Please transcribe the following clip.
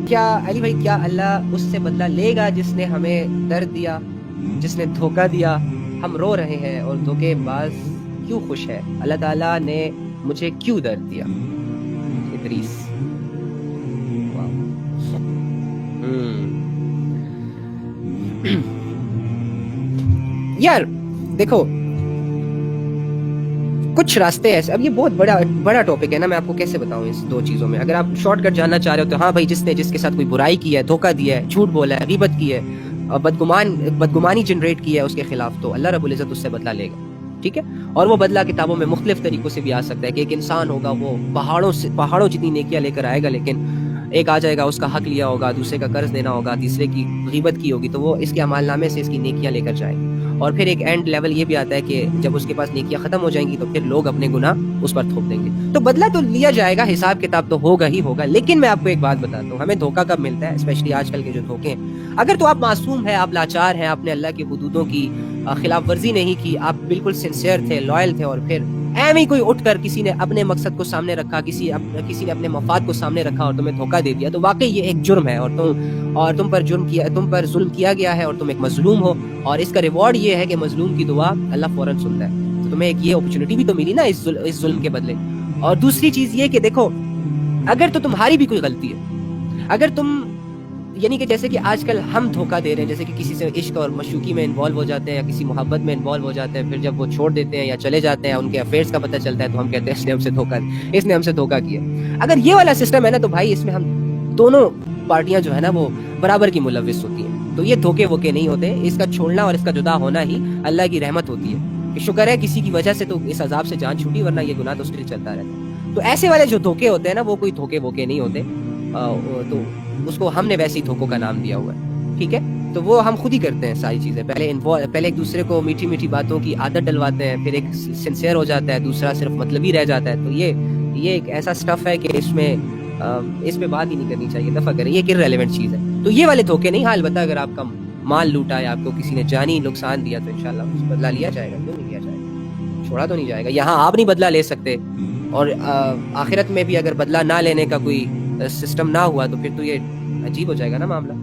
کیا علی بھائی، کیا اللہ اس سے بدلہ لے گا جس نے ہمیں درد دیا، جس نے دھوکہ دیا؟ ہم رو رہے ہیں اور دھوکے باز کیوں خوش ہے؟ اللہ تعالیٰ نے مجھے کیوں درد دیا؟ ادریس. واو. یار دیکھو، کچھ راستے ایسے، اب یہ بہت بڑا ٹاپک ہے نا، میں آپ کو کیسے بتاؤں اس دو چیزوں میں. اگر آپ شارٹ کٹ جاننا چاہ رہے ہو تو ہاں بھائی، جس کے ساتھ کوئی برائی کی ہے، دھوکہ دیا ہے، جھوٹ بولا ہے، غیبت کی ہے، بدگمانی جنریٹ کی ہے اس کے خلاف، تو اللہ رب العزت اس سے بدلہ لے گا. ٹھیک ہے؟ اور وہ بدلہ کتابوں میں مختلف طریقوں سے بھی آ سکتا ہے کہ ایک انسان ہوگا، وہ پہاڑوں جتنی نیکیاں لے کر آئے گا، لیکن ایک آ جائے گا اس کا حق لیا ہوگا، دوسرے کا قرض دینا ہوگا، تیسرے کی غیبت کی ہوگی، تو وہ اس کے اعمال نامے سے اس کی نیکیاں لے کر جائے گا. اور پھر ایک اینڈ لیول یہ بھی آتا ہے کہ جب اس کے پاس نیکیاں ختم ہو جائیں گی تو پھر لوگ اپنے گناہ اس پر تھوپ دیں گے. تو بدلہ تو لیا جائے گا، حساب کتاب تو ہوگا ہی ہوگا. لیکن میں آپ کو ایک بات بتاتا ہوں، ہمیں دھوکہ کب ملتا ہے، اسپیشلی آج کل کے جو دھوکے ہیں. اگر تو آپ معصوم ہیں، آپ لاچار ہیں، آپ نے اللہ کی حدودوں کی خلاف ورزی نہیں کی، آپ بالکل سنسیئر تھے، لائل تھے، اور پھر ایم ہی کوئی اٹھ کر کسی نے اپنے مقصد کو سامنے رکھا، کسی نے اپنے مفاد کو سامنے رکھا اور تمہیں دھوکہ دے دیا، تو واقعی یہ ایک جرم ہے، اور تم پر ظلم کیا گیا ہے، اور تم ایک مظلوم ہو. اور اس کا ریوارڈ یہ ہے کہ مظلوم کی دعا اللہ فوراً سنتا ہے. تو تمہیں ایک یہ اپرچونٹی بھی تو ملی نا اس ظلم کے بدلے. اور دوسری چیز یہ کہ دیکھو، اگر تو تمہاری بھی کوئی غلطی ہے، اگر تم، یعنی کہ جیسے کہ آج کل ہم دھوکہ دے رہے ہیں، جیسے کہ کسی سے عشق اور مشوقی میں انوالو ہو جاتے ہیں، یا کسی محبت میں انوالو ہو جاتے ہیں، پھر جب وہ چھوڑ دیتے ہیں یا چلے جاتے ہیں، ان کے افیئرس کا پتہ چلتا ہے، تو ہم کہتے ہیں اس نے ہم سے دھوکہ کیا. اگر یہ والا سسٹم ہے نا، تو بھائی اس میں ہم دونوں پارٹیاں جو ہے نا وہ برابر کی ملوث ہوتی ہیں. تو یہ دھوکے ووکے نہیں ہوتے، اس کا چھوڑنا اور اس کا جدا ہونا ہی اللہ کی رحمت ہوتی ہے. کہ شکر ہے کسی کی وجہ سے تو اس عذاب سے جان چھوٹی، ورنہ یہ گناہ تو اسٹل چلتا رہتا. تو ایسے والے جو دھوکے ہوتے ہیں نا، وہ کوئی دھوکے ووکے نہیں ہوتے. تو اس کو ہم نے ویسے ہی دھوکوں کا نام دیا ہوا ہے. ٹھیک ہے؟ تو وہ ہم خود ہی کرتے ہیں ساری چیزیں. پہلے ایک دوسرے کو میٹھی میٹھی باتوں کی عادت ڈلواتے ہیں، پھر ایک سنسیئر ہو جاتا ہے، دوسرا صرف مطلبی رہ جاتا ہے. تو یہ ایک ایسا سٹف ہے کہ اس پہ بات ہی نہیں کرنی چاہیے، دفعہ کریں، یہ ایک ریلیونٹ چیز ہے. تو یہ والے دھوکے نہیں. ہاں البتہ اگر آپ کا مال لوٹا یا آپ کو کسی نے جانی نقصان دیا، تو انشاءاللہ اس بدلہ لیا جائے گا. کیوں نہیں لیا جائے گا؟ چھوڑا تو نہیں جائے گا. یہاں آپ نہیں بدلہ لے سکتے، اور آخرت میں بھی اگر بدلہ نہ لینے کا کوئی سسٹم نہ ہوا، تو پھر تو یہ عجیب ہو جائے گا نا معاملہ.